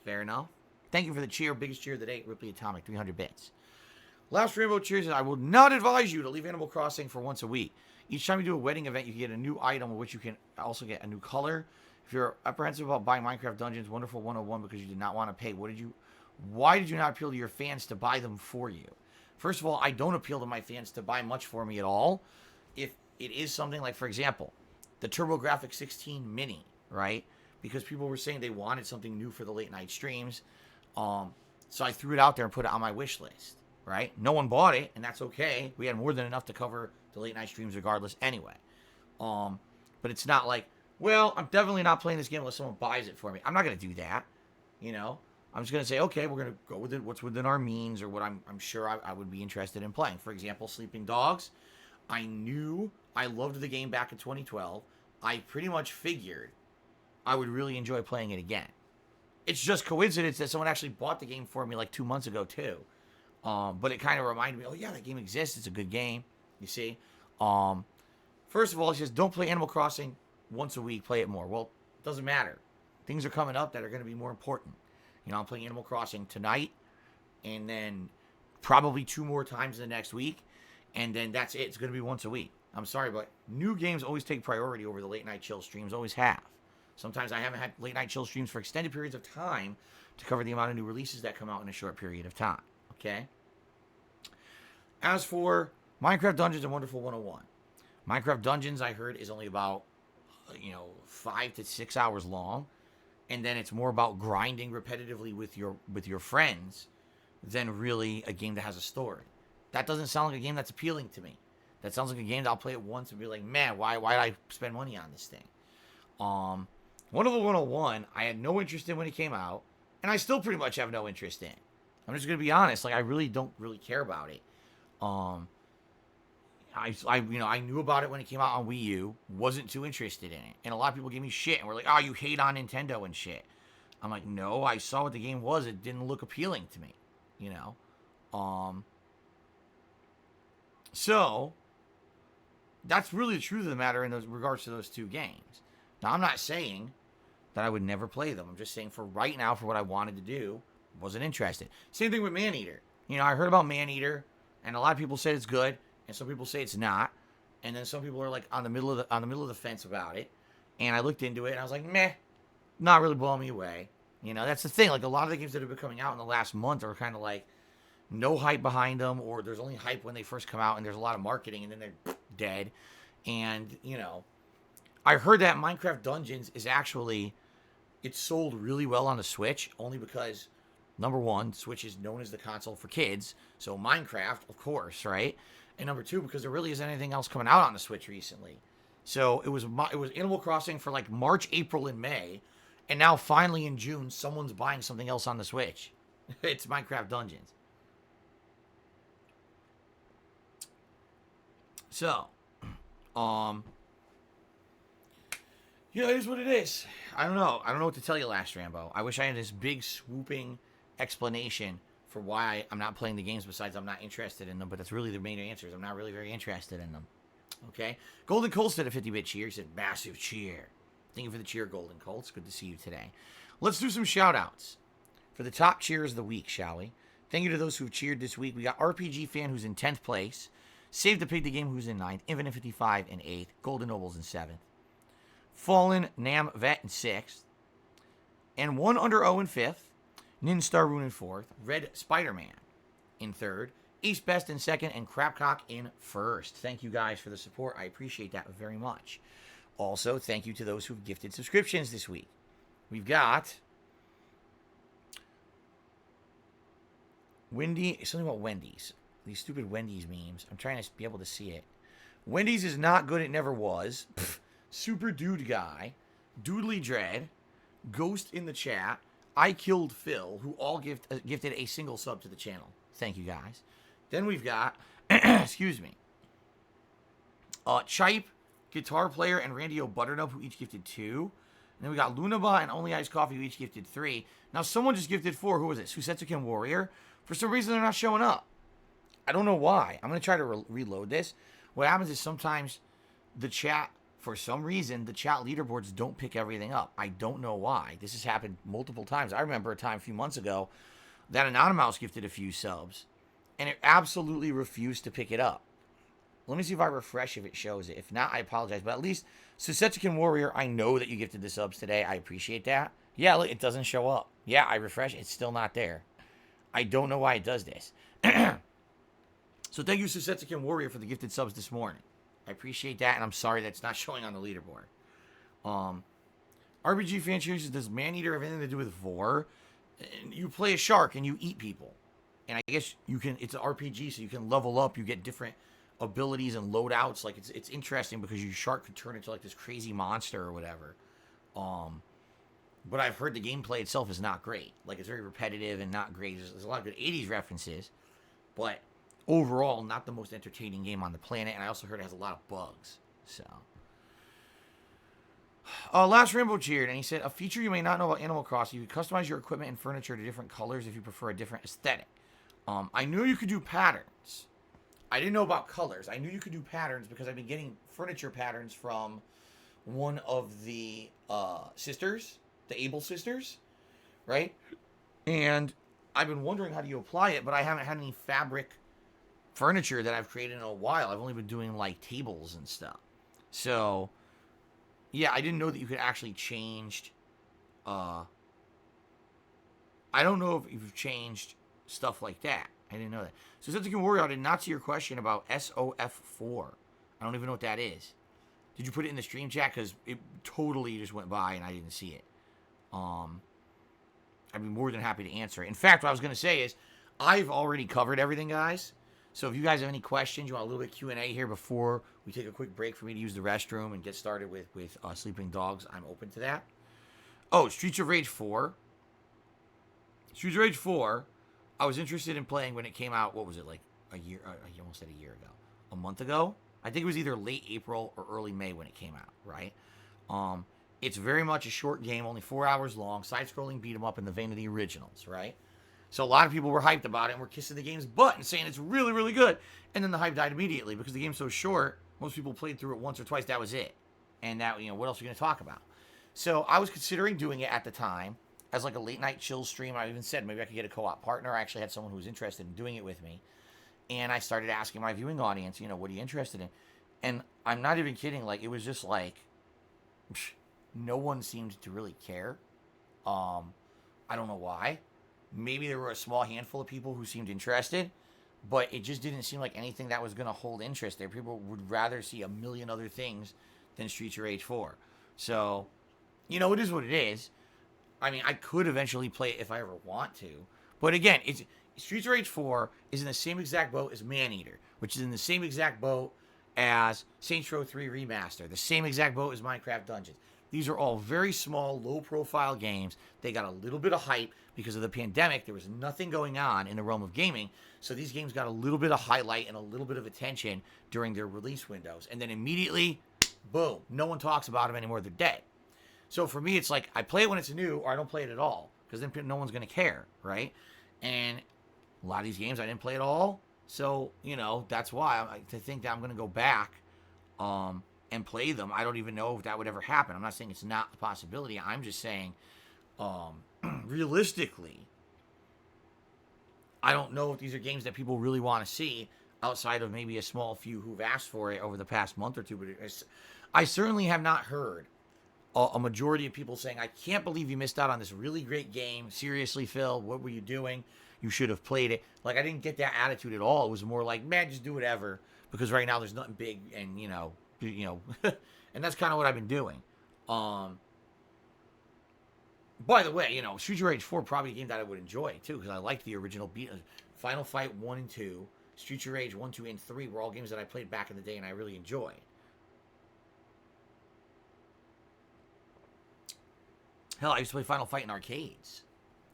Fair enough? Thank you for the cheer. Biggest cheer of the day, Ripley Atomic, 300 bits. Last Rainbow cheers. I will not advise you to leave Animal Crossing for once a week. Each time you do a wedding event, you get a new item, which you can also get a new color. If you're apprehensive about buying Minecraft Dungeons, Wonderful 101, because you did not want to pay, why did you not appeal to your fans to buy them for you? First of all, I don't appeal to my fans to buy much for me at all. If it is something like, for example, the TurboGrafx 16 Mini, right? Because people were saying they wanted something new for the late night streams. So I threw it out there and put it on my wish list, right? No one bought it, and that's okay. We had more than enough to cover the late night streams regardless anyway. But it's not like, well, I'm definitely not playing this game unless someone buys it for me. I'm not going to do that, you know? I'm just going to say, okay, we're going to go with what's within our means or what I'm sure I would be interested in playing. For example, Sleeping Dogs. I knew I loved the game back in 2012. I pretty much figured I would really enjoy playing it again. It's just coincidence that someone actually bought the game for me like 2 months ago too. But it kind of reminded me, oh yeah, that game exists. It's a good game. You see? First of all, it says don't play Animal Crossing once a week. Play it more. Well, it doesn't matter. Things are coming up that are going to be more important. You know, I'm playing Animal Crossing tonight, and then probably 2 more times in the next week, and then that's it. It's going to be once a week. I'm sorry, but new games always take priority over the late night chill streams. Always have. Sometimes I haven't had late night chill streams for extended periods of time to cover the amount of new releases that come out in a short period of time. Okay? As for Minecraft Dungeons and Wonderful 101, Minecraft Dungeons, I heard, is only about 5 to 6 hours long, and then it's more about grinding repetitively with your friends than really a game that has a story. That doesn't sound like a game that's appealing to me. That sounds like a game that I'll play it once and be like, man, why did I spend money on this thing? Wonderful 101, I had no interest in when it came out, and I still pretty much have no interest in. I'm just gonna be honest, like I really don't really care about it. I knew about it when it came out on Wii U, wasn't too interested in it, and a lot of people gave me shit and were like, "Oh, you hate on Nintendo and shit." I'm like, no, I saw what the game was. It didn't look appealing to me, you know. So that's really the truth of the matter in those regards to those two games. Now, I'm not saying that I would never play them. I'm just saying for right now, for what I wanted to do, wasn't interested. Same thing with Maneater. You know, I heard about Maneater, and a lot of people said it's good, and some people say it's not, and then some people are like on the middle of the fence about it. And I looked into it, and I was like, meh, not really blowing me away. You know, that's the thing. Like a lot of the games that have been coming out in the last month are kind of like no hype behind them, or there's only hype when they first come out, and there's a lot of marketing, and then they're dead. And you know, I heard that Minecraft Dungeons is actually, it's sold really well on the Switch, only because, number one, Switch is known as the console for kids, so Minecraft, of course, right? And number two, because there really isn't anything else coming out on the Switch recently. So it was Animal Crossing for like March, April, and May, and now finally in June, someone's buying something else on the Switch. It's Minecraft Dungeons. So, yeah, it is what it is. I don't know what to tell you, Last Rambo. I wish I had this big, swooping explanation for why I'm not playing the games besides I'm not interested in them, but that's really the main answer is I'm not really very interested in them. Okay? Golden Colts did a 50-bit cheer. He said, massive cheer. Thank you for the cheer, Golden Colts. Good to see you today. Let's do some shout-outs for the top cheers of the week, shall we? Thank you to those who've cheered this week. We got RPG Fan, who's in 10th place. Save the Pig the Game, who's in 9th. Infinite 55 in 8th. Golden Nobles in 7th. Fallen Nam Vet in 6th. And 1 under O in 5th. Nin Star Rune in 4th. Red Spider-Man in 3rd. East Best in 2nd. And Crapcock in 1st. Thank you guys for the support. I appreciate that very much. Also, thank you to those who've gifted subscriptions this week. We've got something about Wendy's. These stupid Wendy's memes. I'm trying to be able to see it. Wendy's is not good. It never was. Pfft. Super Dude Guy. Doodly Dread. Ghost in the chat. I Killed Phil, who all gifted a single sub to the channel. Thank you guys. Then we've got, excuse me, Chipe, Guitar Player, and Randy O'Butternut, who each gifted 2. And then we got Lunaba and Only Iced Coffee, who each gifted 3. Now, someone just gifted 4. Who was it? Susetsuken Warrior. For some reason, they're not showing up. I don't know why. I'm going to try to reload this. What happens is sometimes the chat, for some reason, the chat leaderboards don't pick everything up. I don't know why. This has happened multiple times. I remember a time a few months ago that Anonymous gifted a few subs, and it absolutely refused to pick it up. Let me see if I refresh if it shows it. If not, I apologize. But at least, Susetsukin Warrior, I know that you gifted the subs today. I appreciate that. Yeah, look, it doesn't show up. Yeah, I refresh. It's still not there. I don't know why it does this. So thank you, Susetsukin Warrior, for the gifted subs this morning. I appreciate that, and I'm sorry that's not showing on the leaderboard. RPG Fan chooses, does Maneater have anything to do with Vor? You play a shark and you eat people. And I guess you can, it's an RPG, so you can level up, you get different abilities and loadouts. Like, it's interesting because your shark could turn into like this crazy monster or whatever. But I've heard the gameplay itself is not great. Like, it's very repetitive and not great. There's a lot of good 80s references, but overall, not the most entertaining game on the planet. And I also heard it has a lot of bugs. So, Last Rainbow cheered, and he said, a feature you may not know about Animal Crossing, you can customize your equipment and furniture to different colors if you prefer a different aesthetic. I knew you could do patterns. I didn't know about colors. I knew you could do patterns because I've been getting furniture patterns from one of the sisters, the Able sisters, right? And I've been wondering how do you apply it, but I haven't had any fabric furniture that I've created in a while. I've only been doing like tables and stuff. So, yeah, I didn't know that you could actually change. I don't know if you've changed stuff like that. I didn't know that. So, Setsukin Warrior, I did not see your question about SOF4. I don't even know what that is. Did you put it in the stream chat? Because it totally just went by and I didn't see it. I'd be more than happy to answer it. In fact, what I was going to say is I've already covered everything, guys. So if you guys have any questions, you want a little bit Q&A here before we take a quick break for me to use the restroom and get started with Sleeping Dogs, I'm open to that. Oh, Streets of Rage 4. Streets of Rage 4, I was interested in playing when it came out, what was it, like a year, I almost said a year ago, a month ago? I think it was either late April or early May when it came out, right? It's very much a short game, only 4 hours long, side-scrolling beat 'em up in the vein of the originals, right? So a lot of people were hyped about it and were kissing the game's butt and saying it's really, really good. And then the hype died immediately because the game's so short, most people played through it once or twice, that was it. And that, what else are you going to talk about? So I was considering doing it at the time as like a late-night chill stream. I even said maybe I could get a co-op partner. I actually had someone who was interested in doing it with me. And I started asking my viewing audience, what are you interested in? And I'm not even kidding. Like, it was just like, no one seemed to really care. I don't know why. Maybe there were a small handful of people who seemed interested, but it just didn't seem like anything that was going to hold interest there. People would rather see a million other things than Streets of Rage 4. So, it is what it is. I mean, I could eventually play it if I ever want to. But again, Streets of Rage 4 is in the same exact boat as Maneater, which is in the same exact boat as Saints Row 3 Remaster, the same exact boat as Minecraft Dungeons. These are all very small, low-profile games. They got a little bit of hype because of the pandemic. There was nothing going on in the realm of gaming, so these games got a little bit of highlight and a little bit of attention during their release windows. And then immediately, boom, no one talks about them anymore. They're dead. So for me, it's like I play it when it's new or I don't play it at all because then no one's going to care, right? And a lot of these games I didn't play at all. So, that's why to think that I'm going to go back and play them, I don't even know if that would ever happen. I'm not saying it's not a possibility. I'm just saying, realistically, I don't know if these are games that people really want to see outside of maybe a small few who've asked for it over the past month or two. But I certainly have not heard a majority of people saying, I can't believe you missed out on this really great game. Seriously, Phil, what were you doing? You should have played it. Like, I didn't get that attitude at all. It was more like, man, just do whatever. Because right now there's nothing big and, and that's kind of what I've been doing. By the way, Streets of Rage 4 probably a game that I would enjoy, too, because I liked the original Final Fight 1 and 2, Streets of Rage 1, 2, and 3 were all games that I played back in the day and I really enjoyed. Hell, I used to play Final Fight in arcades,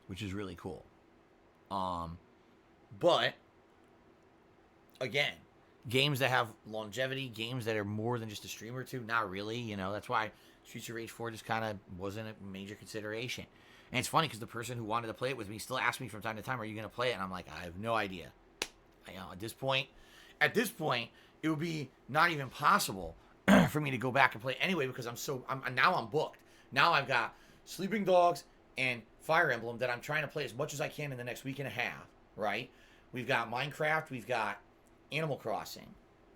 which is really cool. But, again, games that have longevity, games that are more than just a stream or two, not really, that's why Streets of Rage 4 just kind of wasn't a major consideration. And it's funny because the person who wanted to play it with me still asks me from time to time, are you going to play it? And I'm like, I have no idea. At this point, it would be not even possible. for me to go back and play anyway because now I'm booked. Now I've got Sleeping Dogs and Fire Emblem that I'm trying to play as much as I can in the next week and a half, right? We've got Minecraft, we've got Animal Crossing,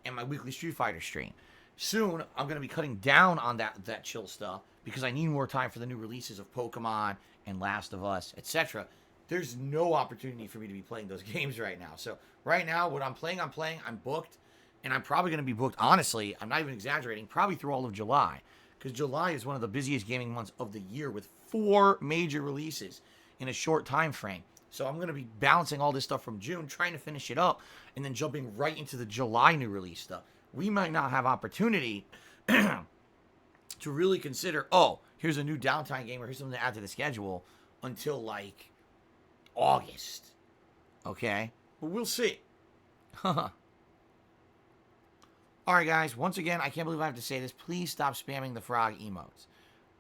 and my weekly Street Fighter stream. Soon, I'm going to be cutting down on that chill stuff because I need more time for the new releases of Pokemon and Last of Us, etc. There's no opportunity for me to be playing those games right now. So right now, what I'm playing, I'm booked, and I'm probably going to be booked, honestly, I'm not even exaggerating, probably through all of July, because July is one of the busiest gaming months of the year with 4 major releases in a short time frame. So I'm going to be balancing all this stuff from June, trying to finish it up, and then jumping right into the July new release stuff. We might not have opportunity to really consider, oh, here's a new downtime game or here's something to add to the schedule until, like, August. Okay? But we'll see. All right, guys. Once again, I can't believe I have to say this. Please stop spamming the frog emotes.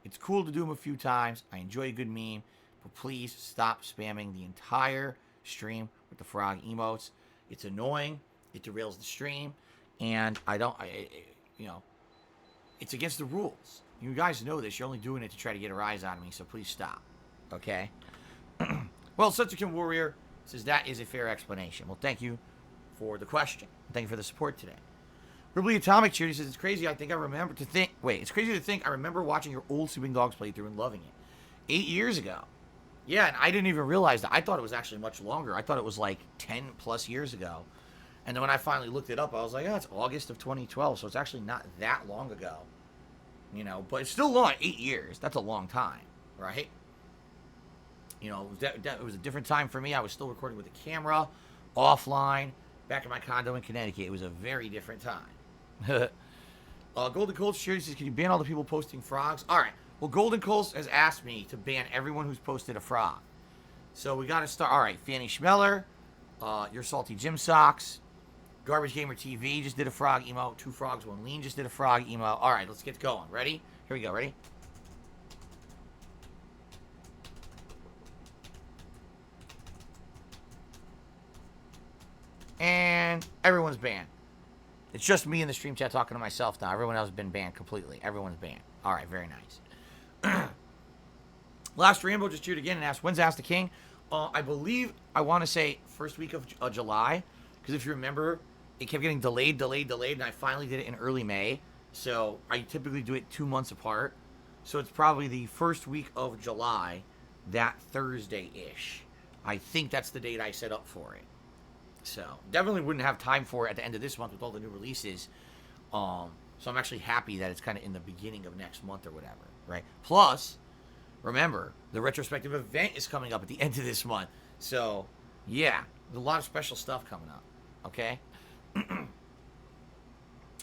It's cool to do them a few times. I enjoy a good meme. But please stop spamming the entire stream with the frog emotes. It's annoying. It derails the stream. And it's against the rules. You guys know this. You're only doing it to try to get a rise out of me. So please stop. Okay? Well, Setsukin Warrior says that is a fair explanation. Well, thank you for the question. Thank you for the support today. Ribley Atomic Charity says, it's crazy to think I remember watching your old Sleeping Dogs playthrough and loving it. 8 years ago. Yeah, and I didn't even realize that. I thought it was actually much longer. I thought it was like 10 plus years ago. And then when I finally looked it up, I was like, oh, it's August of 2012, so it's actually not that long ago. You know, but it's still long. 8 years. That's a long time, right? You know, it was a different time for me. I was still recording with a camera, offline, back in my condo in Connecticut. It was a very different time. Golden Colt Charity says, can you ban all the people posting frogs? All right. Well, Golden Colt has asked me to ban everyone who's posted a frog. So we got to start. All right. Fanny Schmeller, Your Salty Gym Socks, Garbage Gamer TV just did a frog emote. 2 Frogs, 1 Lean just did a frog emote. All right. Let's get going. Ready? Here we go. Ready? And everyone's banned. It's just me in the stream chat talking to myself now. Everyone else has been banned completely. Everyone's banned. All right, very nice. Last Rainbow just cheered again and asked, when's Ask the King? I believe, I want to say first week of July. Because if you remember, it kept getting delayed, and I finally did it in early May. So I typically do it 2 months apart. So it's probably the first week of July, that Thursday-ish. I think that's the date I set up for it. So definitely wouldn't have time for it at the end of this month with all the new releases. So I'm actually happy that it's kind of in the beginning of next month or whatever, right? Plus, remember, the retrospective event is coming up at the end of this month. So, yeah, there's a lot of special stuff coming up, okay?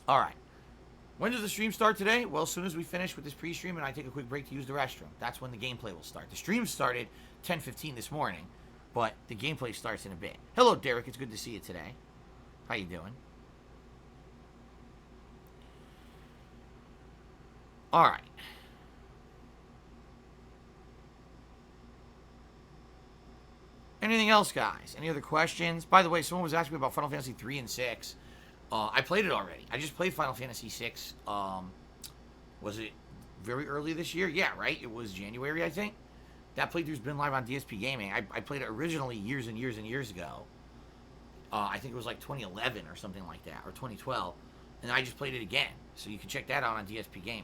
All right. When does the stream start today? Well, as soon as we finish with this pre-stream and I take a quick break to use the restroom. That's when the gameplay will start. The stream started 10:15 this morning, but the gameplay starts in a bit. Hello, Derek. It's good to see you today. How you doing? All right. Anything else, guys? Any other questions? By the way, someone was asking me about Final Fantasy 3 and 6. I played it already. I just played Final Fantasy 6. Was it very early this year? Yeah, right? It was January, I think. That playthrough's been live on DSPGaming. I played it originally years and years and years ago. I think it was like 2011 or something like that, or 2012. And I just played it again. So you can check that out on DSPGaming.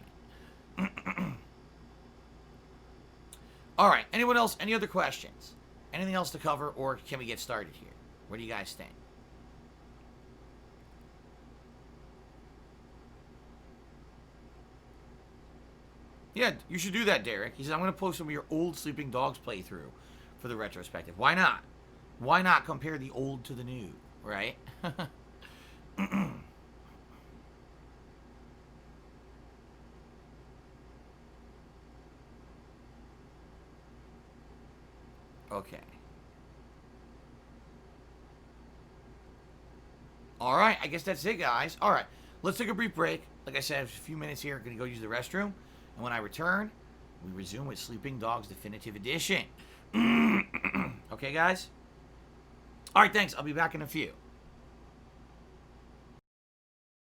All right. Anyone else? Any other questions? Anything else to cover, or can we get started here? What do you guys think? Yeah, you should do that, Derek. He says, I'm going to post some of your old Sleeping Dogs playthrough for the retrospective. Why not? Why not compare the old to the new, right? Okay. All right, I guess that's it, guys. All right, let's take a brief break. Like I said, a few minutes here. I'm going to go use the restroom. And when I return, we resume with Sleeping Dogs Definitive Edition. Okay, guys? All right, thanks. I'll be back in a few.